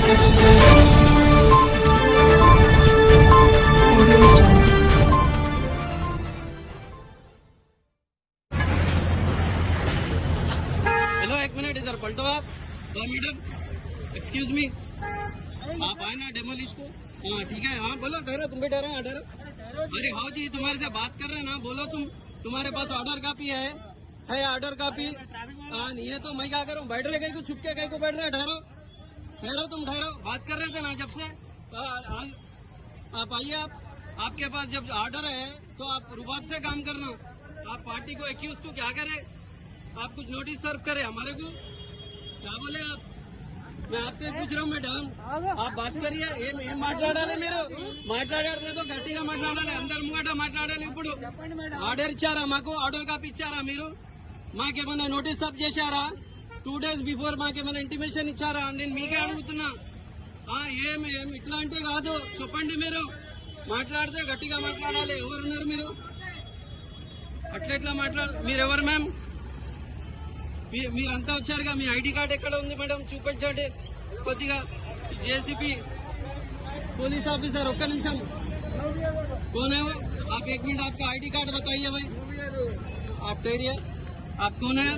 Hello, एक minute इधर पलटो आप। मैडम एक्सक्यूज मी, आप आए ना डेमोलिश को? हाँ ठीक है, हाँ बोलो, ठहरो, तुम भी ठहरो, हाँ ठहरो। अरे हाँ जी, तुम्हारे से बात कर रहे हैं ना, बोलो तुम। तुम्हारे पास ऑर्डर कापी है ऑर्डर कापी? हाँ नहीं है तो मैं क्या करूँ? बैठ रहे कहीं को, छुप के कहीं को बैठ रहे? ठहरो ठहरो, तुम ठहरो, बात कर रहे थे ना जब से। आप आइए, आपके पास जब ऑर्डर है तो आप रुबाब से काम करना। आप पार्टी को एक्यूज को क्या करे? आप कुछ नोटिस सर्व करे हमारे को? क्या बोले आप? मैं आपसे पूछ रहा हूँ मैडम, आप बात करिए। ये మాట్లాడాలి మీరు, మాట్లాడలేదు గట్టిగా మాట్లాడాలి, అందరు ముంగట మాట్లాడాలి। ఇప్పుడు ఆర్డర్ ఇచ్చారా మాకు? ఆర్డర్ కాపీ ఇచ్చారా మీరు? మాకేమన్నా నోటీస్ సర్వ్ చేశారా? 2 days బిఫోర్ మాకేమన్నా ఇంటిమేషన్ ఇచ్చారా? నేను మీకే అడుగుతున్నా। ఏం ఇట్లా అంటే కాదు, చెప్పండి మీరు। మాట్లాడితే గట్టిగా మాట్లాడాలి। ఎవరున్నారు మీరు? అట్లా మీరు ఎవరు మ్యామ్? మీరంతా వచ్చారుగా, మీ ఐడి కార్డ్ ఎక్కడ ఉంది మేడం? చూపించండి కొద్దిగా। जेसीपी पुलिस ऑफिसर, ఒక్క నిమిషం। कौन है वो? आप 1 मिनट, आपका आईडी कार्ड बताइए भाई। आप ठहरिए, आप कौन है?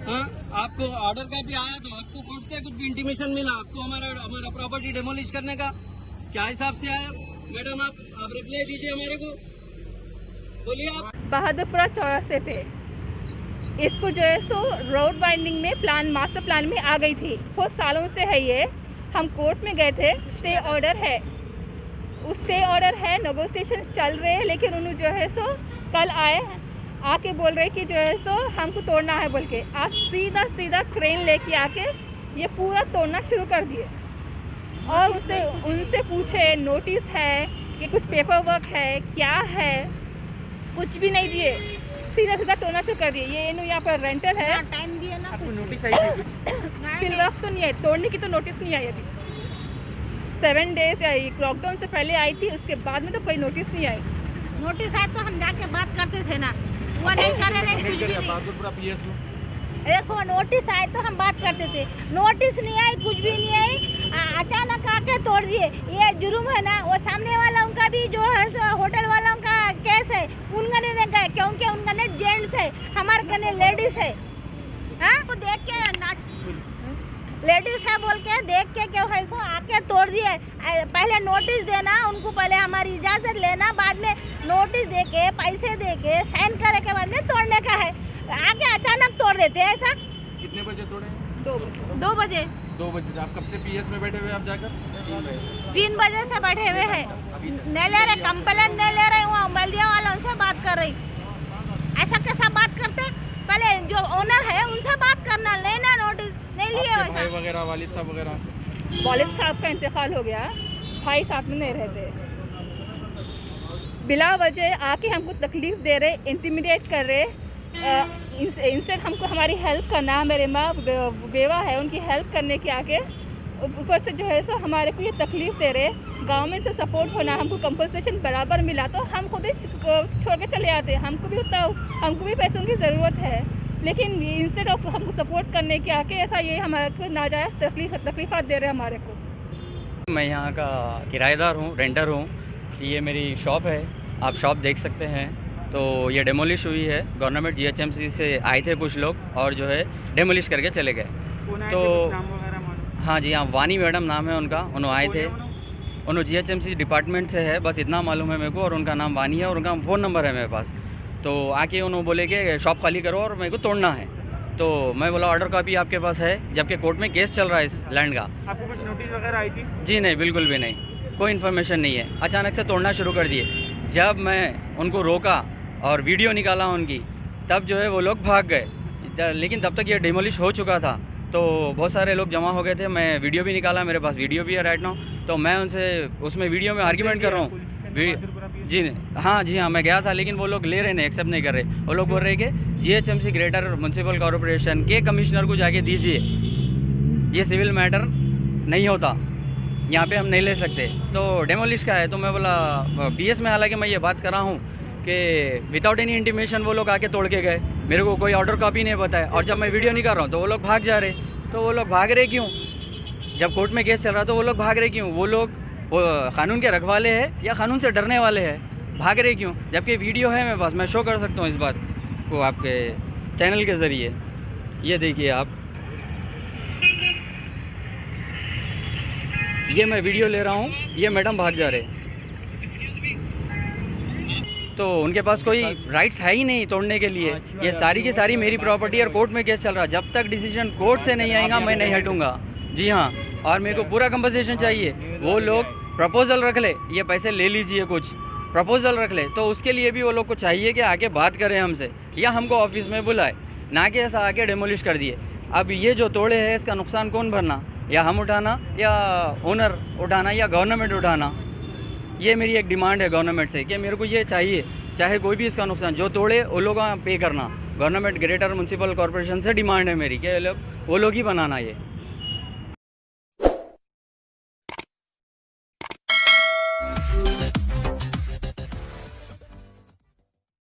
हाँ, आपको ऑर्डर का भी आया तो आपको कोर्ट से कुछ भी इंटीमेशन मिला? आपको हमारा प्रॉपर्टी डेमोलिश करने का क्या हिसाब से आया? मैडम आप रिप्लाई दीजिए हमारे को, बोलिए आप। बहादुरपुरा चौरास्ते पे इसको जो है सो रोड वाइंडिंग में मास्टर प्लान में आ गई थी। बहुत सालों से है ये। हम कोर्ट में गए थे, स्टे ऑर्डर है, उस स्टे ऑर्डर है, नेगोशिएशन चल रहे हैं। लेकिन उन्होंने जो है सो कल आके बोल रहे कि जो है सो हमको तोड़ना है बोल के। आज सीधा क्रेन लेके आके ये पूरा तोड़ना शुरू कर दिए। और उनसे पूछे नोटिस है कि कुछ पेपर वर्क है क्या है, कुछ भी नहीं दिए, सीधा तोड़ना शुरू कर दिए। ये यहाँ पर रेंटल है, टाइम दिए ना, आपको नोटिस आई थी? फिर वक्त तो नहीं आई, तोड़ने की तो नोटिस नहीं आई अभी। 7 days आई, लॉकडाउन से पहले आई थी, उसके बाद में तो कोई नोटिस नहीं आई। नोटिस आए तो हम जाके बात करते थे ना, वो नहीं करे नहीं, कुछ भी नहीं। देखो नोटिस आए तो हम बात करते थे, नोटिस नहीं आई, कुछ भी नहीं आई, अचानक आके तोड़ दिए। ये जुर्म है ना, वो सामने वाला उनका भी जो है होटल वालों का केस है, उनका नहीं गए क्योंकि उनका ने जेंट्स है, हमारे कने लेडीज है। हाँ, वो देख के लेडीज है बोल के देख के क्यों है तो आके तोड़ दिए। पहले नोटिस देना उनको, पहले हमारी इजाजत लेना, बाद में नोटिस दे के पैसे दे के साइन करे के बाद में तोड़ने का है। आके अचानक तोड़ देते हैं ऐसा। कितने बजे तोड़े? 2 बजे। 2 बजे। आप कब से पीएस में बैठे हुए? आप जाकर 3 बजे से बैठे हुए हैं, नहीं ले रहे, कंप्लेंट नहीं ले रहे, वहाँ बल्दिया वालों से बात कर रही। ऐसा कैसा बात करते? पहले जो ओनर है उनसे बात करना, लेना नोटिस नहीं लिए। वैसा वगैरह वालिद साहब वगैरह? वालिद साहब का इंतकाल हो गया, भाई साथ में नहीं रहते, बिला वजह आके हमको तकलीफ दे रहे, इंटिमिडेट कर रहे। इनसे हमको हमारी हेल्प करना, मेरे माँ बेवा है, उनकी हेल्प करने के आके ऊपर से जो है सो हमारे को ये तकलीफ दे रहे। गवर्नमेंट से सपोर्ट होना, हमको कंपनसेशन बराबर मिला तो हम खुद ही छोड़ के चले आते। हमको भी पैसों की ज़रूरत है, लेकिन इंस्टेड ऑफ हमको सपोर्ट करने के आके ऐसा ये हमारे को नाजायज़ तकलीफ़ात दे रहे हैं हमारे को। मैं यहाँ का किराएदार हूँ, रेंटर हूँ। ये मेरी शॉप है, आप शॉप देख सकते हैं। तो ये डेमोलिश हुई है, गवर्नमेंट GHMC से आए थे कुछ लोग और जो है डेमोलिश करके चले गए। तो हाँ जी, हाँ, वानी मैडम नाम है उनका, उन्होंने आए थे, उन्होंने GHMC डिपार्टमेंट से है, बस इतना मालूम है मेरे को। और उनका नाम वानी है और उनका फ़ोन नंबर है मेरे पास। तो आके उन्होंने बोले कि शॉप खाली करो और मेरे को तोड़ना है। तो मैं बोला ऑर्डर कॉपी आपके पास है, जबकि कोर्ट में केस चल रहा है इस लैंड का। आपको कुछ नोटिस वगैरह आई थी? जी नहीं, बिल्कुल भी नहीं, कोई इन्फॉर्मेशन नहीं है। अचानक से तोड़ना शुरू कर दिए। जब मैं उनको रोका और वीडियो निकाला उनकी, तब जो है वो लोग भाग गए। लेकिन तब तक ये डिमोलिश हो चुका था। तो बहुत सारे लोग जमा हो गए थे, मैं वीडियो भी निकाला, मेरे पास वीडियो भी है राइट नाउ। तो मैं उनसे उसमें वीडियो में आर्ग्यूमेंट कर रहा हूँ। जी हाँ, मैं गया था, लेकिन वो लोग ले रहे नहीं, एक्सेप्ट नहीं कर रहे। वो लोग बोल रहे कि GHMC ग्रेटर म्यूनसिपल कॉरपोरेशन के कमिश्नर को जाके दीजिए, ये सिविल मैटर नहीं होता, यहाँ पे हम नहीं ले सकते। तो डेमोलिश का है। तो मैं बोला PS में, हालांकि मैं ये बात कर रहा हूँ कि विदाउट एनी इंटीमेशन वो लोग आके तोड़ के गए, मेरे को कोई ऑर्डर कॉपी नहीं बताया। और जब मैं वीडियो नहीं कर रहा हूँ तो वो लोग भाग जा रहे। तो वो लोग भाग रहे क्यों? जब कोर्ट में केस चल रहा तो वो लोग भाग रहे क्यों? वो लोग वो कानून के रखवाले हैं या कानून से डरने वाले हैं? भाग रहे क्यों? जबकि वीडियो है मेरे पास, मैं शो कर सकता हूँ इस बात को आपके चैनल के ज़रिए। ये देखिए आप, ये मैं वीडियो ले रहा हूँ, ये मैडम भाग जा रहे। तो उनके पास कोई राइट्स है ही नहीं तोड़ने के लिए। ये सारी की सारी मेरी प्रॉपर्टी और कोर्ट में केस चल रहा है। जब तक डिसीजन कोर्ट से नहीं आएगा मैं नहीं हटूंगा। जी हाँ, और मेरे को पूरा कंपनसेशन चाहिए। वो लोग प्रपोजल रख ले, ये पैसे ले लीजिए, कुछ प्रपोजल रख ले, तो उसके लिए भी वो लोग को चाहिए कि आके बात करें हमसे या हमको ऑफिस में बुलाए, ना कि ऐसा आके डेमोलिश कर दिए। अब ये जो तोड़े हैं इसका नुकसान कौन भरना? या हम उठाना, या ओनर उठाना, या गवर्नमेंट उठाना? ये मेरी एक डिमांड है गवर्नमेंट से कि मेरे को ये चाहिए, चाहे कोई भी इसका नुकसान जो तोड़े वो लोग पे करना। गवर्नमेंट ग्रेटर म्यूनसिपल कॉरपोरेशन से डिमांड है मेरी कि वो लोग ही बनाना ये।